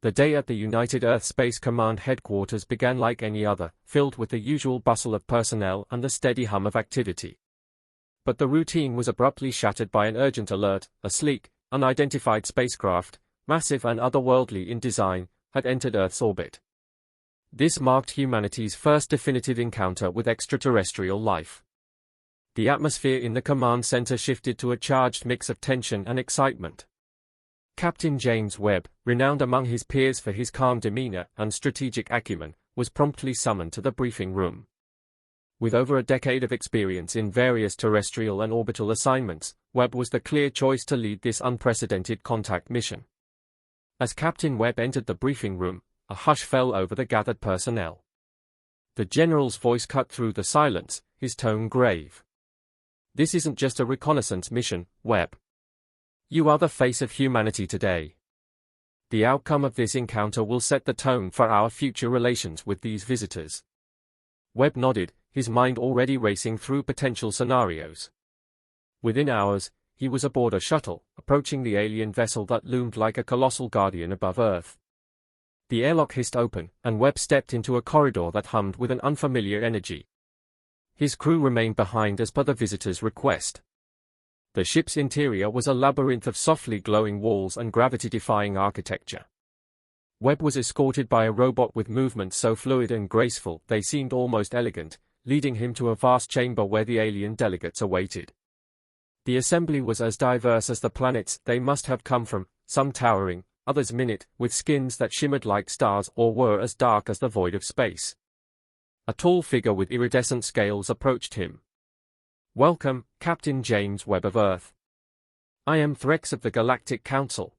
The day at the United Earth Space Command headquarters began like any other, filled with the usual bustle of personnel and the steady hum of activity. But the routine was abruptly shattered by an urgent alert. A sleek, unidentified spacecraft, massive and otherworldly in design, had entered Earth's orbit. This marked humanity's first definitive encounter with extraterrestrial life. The atmosphere in the command center shifted to a charged mix of tension and excitement. Captain James Webb, renowned among his peers for his calm demeanor and strategic acumen, was promptly summoned to the briefing room. With over a decade of experience in various terrestrial and orbital assignments, Webb was the clear choice to lead this unprecedented contact mission. As Captain Webb entered the briefing room, a hush fell over the gathered personnel. The general's voice cut through the silence, his tone grave. "This isn't just a reconnaissance mission, Webb. You are the face of humanity today. The outcome of this encounter will set the tone for our future relations with these visitors." Webb nodded, his mind already racing through potential scenarios. Within hours, he was aboard a shuttle, approaching the alien vessel that loomed like a colossal guardian above Earth. The airlock hissed open, and Webb stepped into a corridor that hummed with an unfamiliar energy. His crew remained behind as per the visitor's request. The ship's interior was a labyrinth of softly glowing walls and gravity-defying architecture. Webb was escorted by a robot with movements so fluid and graceful they seemed almost elegant, leading him to a vast chamber where the alien delegates awaited. The assembly was as diverse as the planets they must have come from, some towering, others minute, with skins that shimmered like stars or were as dark as the void of space. A tall figure with iridescent scales approached him. "Welcome, Captain James Webb of Earth. I am Threx of the Galactic Council.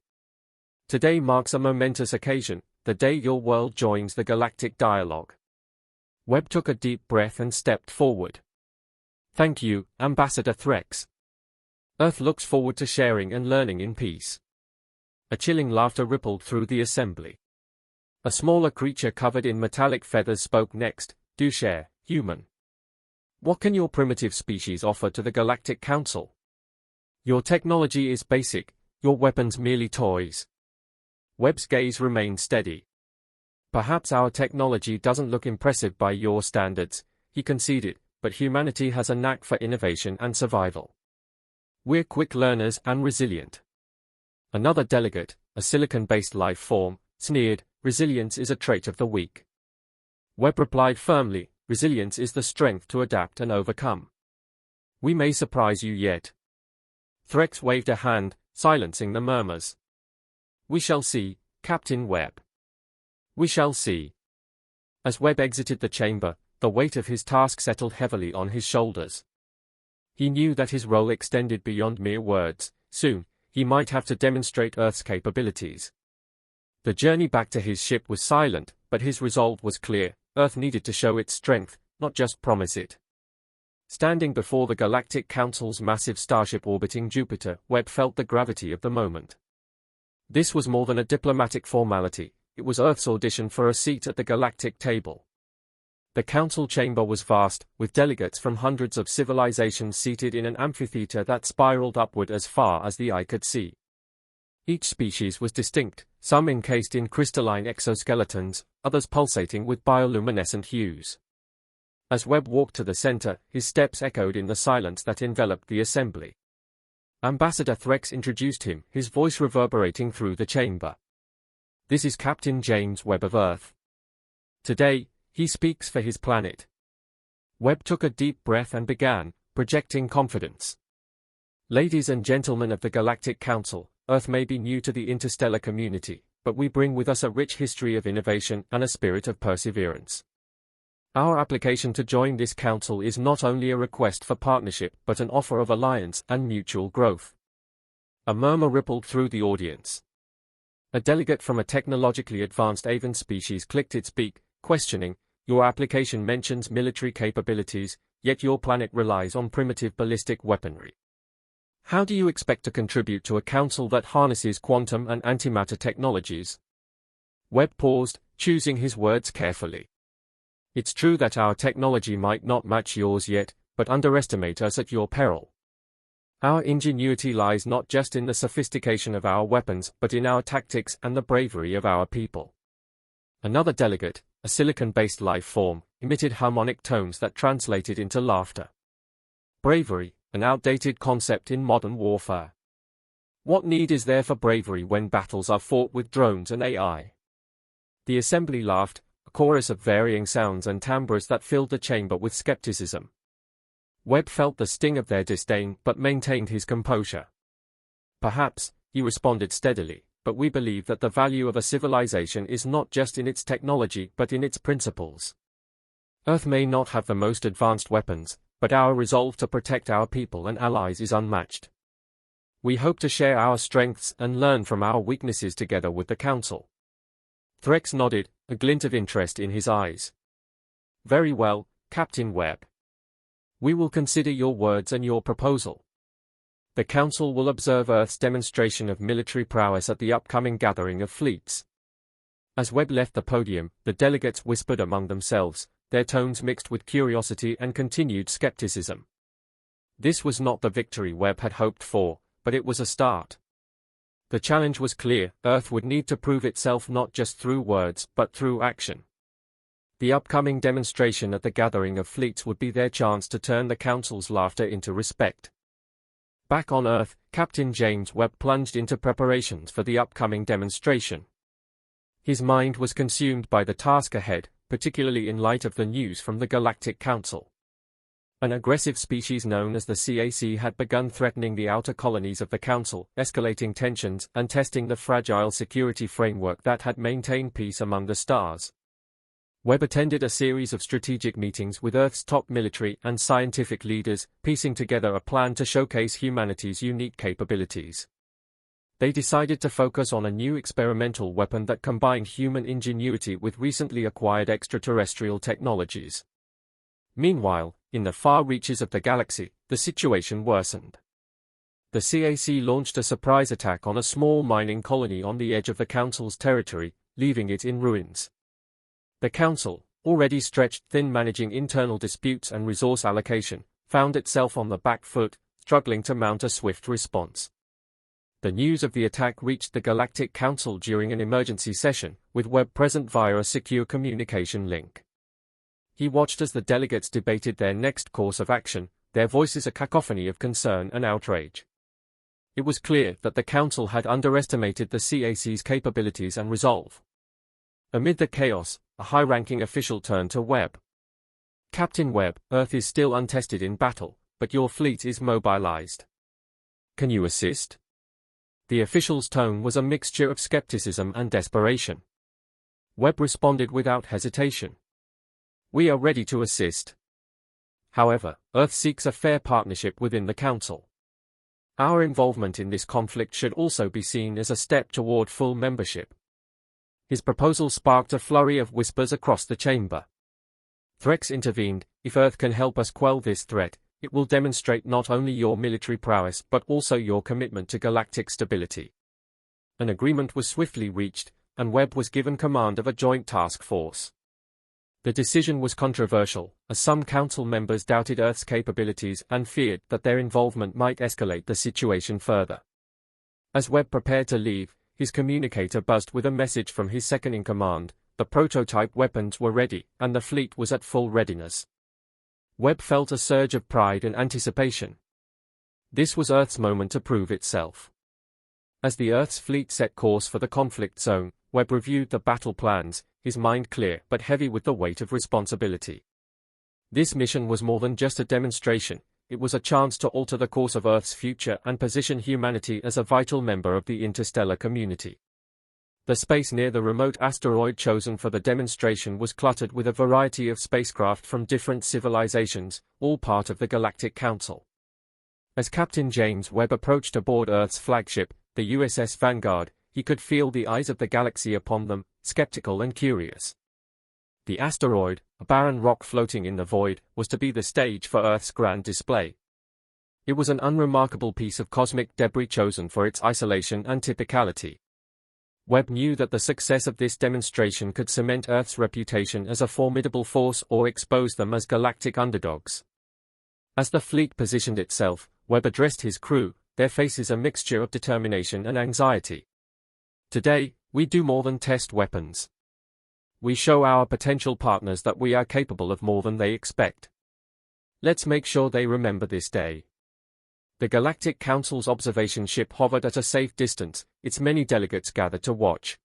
Today marks a momentous occasion, the day your world joins the Galactic Dialogue." Webb took a deep breath and stepped forward. "Thank you, Ambassador Threx. Earth looks forward to sharing and learning in peace." A chilling laughter rippled through the assembly. A smaller creature covered in metallic feathers spoke next. "Do share, human. What can your primitive species offer to the Galactic Council? Your technology is basic, your weapons merely toys." Webb's gaze remained steady. "Perhaps our technology doesn't look impressive by your standards," he conceded, "but humanity has a knack for innovation and survival. We're quick learners and resilient." Another delegate, a silicon-based life form, sneered, "Resilience is a trait of the weak." Webb replied firmly, "Resilience is the strength to adapt and overcome. We may surprise you yet." Threx waved a hand, silencing the murmurs. "We shall see, Captain Webb. We shall see." As Webb exited the chamber, the weight of his task settled heavily on his shoulders. He knew that his role extended beyond mere words. Soon, he might have to demonstrate Earth's capabilities. The journey back to his ship was silent, but his resolve was clear. Earth needed to show its strength, not just promise it. Standing before the Galactic Council's massive starship orbiting Jupiter, Webb felt the gravity of the moment. This was more than a diplomatic formality, it was Earth's audition for a seat at the galactic table. The council chamber was vast, with delegates from hundreds of civilizations seated in an amphitheater that spiraled upward as far as the eye could see. Each species was distinct, some encased in crystalline exoskeletons, others pulsating with bioluminescent hues. As Webb walked to the center, his steps echoed in the silence that enveloped the assembly. Ambassador Threx introduced him, his voice reverberating through the chamber. "This is Captain James Webb of Earth. Today, he speaks for his planet." Webb took a deep breath and began, projecting confidence. "Ladies and gentlemen of the Galactic Council, Earth may be new to the interstellar community, but we bring with us a rich history of innovation and a spirit of perseverance. Our application to join this council is not only a request for partnership but an offer of alliance and mutual growth." A murmur rippled through the audience. A delegate from a technologically advanced avian species clicked its beak, questioning, "Your application mentions military capabilities, yet your planet relies on primitive ballistic weaponry. How do you expect to contribute to a council that harnesses quantum and antimatter technologies?" Webb paused, choosing his words carefully. "It's true that our technology might not match yours yet, but underestimate us at your peril. Our ingenuity lies not just in the sophistication of our weapons, but in our tactics and the bravery of our people. Another delegate, a silicon-based life form, emitted harmonic tones that translated into laughter. Bravery, an outdated concept in modern warfare. What need is there for bravery when battles are fought with drones and AI? The assembly laughed, a chorus of varying sounds and timbres that filled the chamber with skepticism. Webb felt the sting of their disdain but maintained his composure. Perhaps, he responded steadily, but we believe that the value of a civilization is not just in its technology but in its principles. Earth may not have the most advanced weapons, but our resolve to protect our people and allies is unmatched. We hope to share our strengths and learn from our weaknesses together with the Council. Threx nodded, a glint of interest in his eyes. Very well, Captain Webb. We will consider your words and your proposal. The Council will observe Earth's demonstration of military prowess at the upcoming gathering of fleets. As Webb left the podium, the delegates whispered among themselves, their tones mixed with curiosity and continued skepticism. This was not the victory Webb had hoped for, but it was a start. The challenge was clear: Earth would need to prove itself not just through words, but through action. The upcoming demonstration at the gathering of fleets would be their chance to turn the Council's laughter into respect. Back on Earth, Captain James Webb plunged into preparations for the upcoming demonstration. His mind was consumed by the task ahead, particularly in light of the news from the Galactic Council. An aggressive species known as the CAC had begun threatening the outer colonies of the Council, escalating tensions and testing the fragile security framework that had maintained peace among the stars. Webb attended a series of strategic meetings with Earth's top military and scientific leaders, piecing together a plan to showcase humanity's unique capabilities. They decided to focus on a new experimental weapon that combined human ingenuity with recently acquired extraterrestrial technologies. Meanwhile, in the far reaches of the galaxy, the situation worsened. The CAC launched a surprise attack on a small mining colony on the edge of the Council's territory, leaving it in ruins. The Council, already stretched thin managing internal disputes and resource allocation, found itself on the back foot, struggling to mount a swift response. The news of the attack reached the Galactic Council during an emergency session, with Webb present via a secure communication link. He watched as the delegates debated their next course of action, their voices a cacophony of concern and outrage. It was clear that the Council had underestimated the CAC's capabilities and resolve. Amid the chaos, a high-ranking official turned to Webb. Captain Webb, Earth is still untested in battle, but your fleet is mobilized. Can you assist? The official's tone was a mixture of skepticism and desperation. Webb responded without hesitation. We are ready to assist. However, Earth seeks a fair partnership within the Council. Our involvement in this conflict should also be seen as a step toward full membership. His proposal sparked a flurry of whispers across the chamber. Threx intervened. If Earth can help us quell this threat, it will demonstrate not only your military prowess but also your commitment to galactic stability. An agreement was swiftly reached, and Webb was given command of a joint task force. The decision was controversial, as some Council members doubted Earth's capabilities and feared that their involvement might escalate the situation further. As Webb prepared to leave, his communicator buzzed with a message from his second-in-command. The prototype weapons were ready, and the fleet was at full readiness. Webb felt a surge of pride and anticipation. This was Earth's moment to prove itself. As the Earth's fleet set course for the conflict zone, Webb reviewed the battle plans, his mind clear but heavy with the weight of responsibility. This mission was more than just a demonstration. It was a chance to alter the course of Earth's future and position humanity as a vital member of the interstellar community. The space near the remote asteroid chosen for the demonstration was cluttered with a variety of spacecraft from different civilizations, all part of the Galactic Council. As Captain James Webb approached aboard Earth's flagship, the USS Vanguard, he could feel the eyes of the galaxy upon them, skeptical and curious. The asteroid, a barren rock floating in the void, was to be the stage for Earth's grand display. It was an unremarkable piece of cosmic debris chosen for its isolation and typicality. Webb knew that the success of this demonstration could cement Earth's reputation as a formidable force or expose them as galactic underdogs. As the fleet positioned itself, Webb addressed his crew, their faces a mixture of determination and anxiety. Today, we do more than test weapons. We show our potential partners that we are capable of more than they expect. Let's make sure they remember this day. The Galactic Council's observation ship hovered at a safe distance, its many delegates gathered to watch.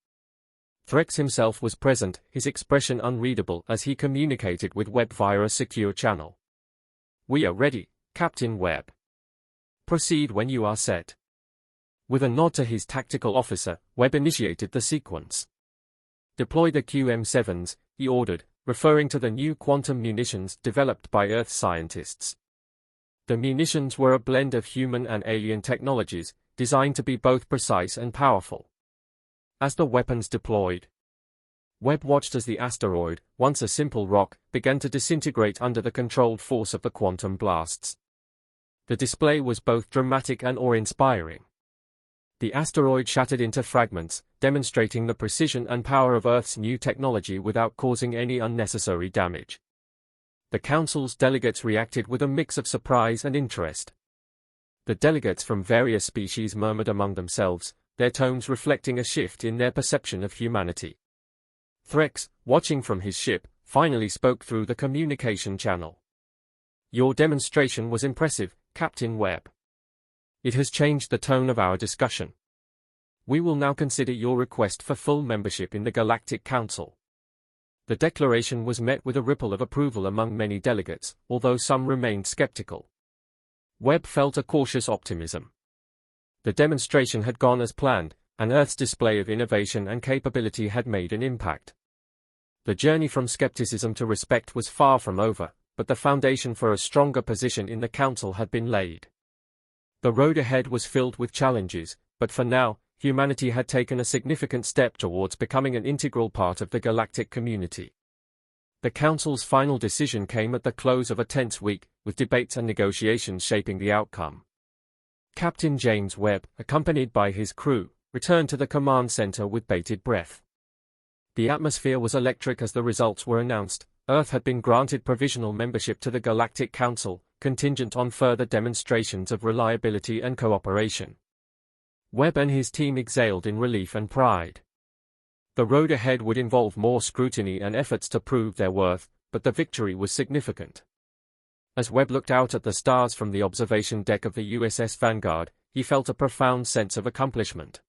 Threx himself was present, his expression unreadable as he communicated with Webb via a secure channel. "We are ready, Captain Webb. Proceed when you are set." With a nod to his tactical officer, Webb initiated the sequence. "Deploy the QM-7s, he ordered, referring to the new quantum munitions developed by Earth scientists. The munitions were a blend of human and alien technologies, designed to be both precise and powerful. As the weapons deployed, Webb watched as the asteroid, once a simple rock, began to disintegrate under the controlled force of the quantum blasts. The display was both dramatic and awe-inspiring. The asteroid shattered into fragments, demonstrating the precision and power of Earth's new technology without causing any unnecessary damage. The Council's delegates reacted with a mix of surprise and interest. The delegates from various species murmured among themselves, their tones reflecting a shift in their perception of humanity. Threx, watching from his ship, finally spoke through the communication channel. "Your demonstration was impressive, Captain Webb. It has changed the tone of our discussion. We will now consider your request for full membership in the Galactic Council." The declaration was met with a ripple of approval among many delegates, although some remained skeptical. Webb felt a cautious optimism. The demonstration had gone as planned, and Earth's display of innovation and capability had made an impact. The journey from skepticism to respect was far from over, but the foundation for a stronger position in the Council had been laid. The road ahead was filled with challenges, but for now, humanity had taken a significant step towards becoming an integral part of the galactic community. The Council's final decision came at the close of a tense week, with debates and negotiations shaping the outcome. Captain James Webb, accompanied by his crew, returned to the command center with bated breath. The atmosphere was electric as the results were announced. Earth had been granted provisional membership to the Galactic Council, contingent on further demonstrations of reliability and cooperation. Webb and his team exhaled in relief and pride. The road ahead would involve more scrutiny and efforts to prove their worth, but the victory was significant. As Webb looked out at the stars from the observation deck of the USS Vanguard, he felt a profound sense of accomplishment.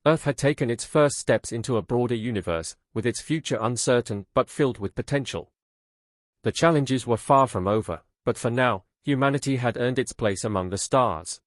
Earth had taken its first steps into a broader universe, with its future uncertain but filled with potential. The challenges were far from over, but for now, humanity had earned its place among the stars.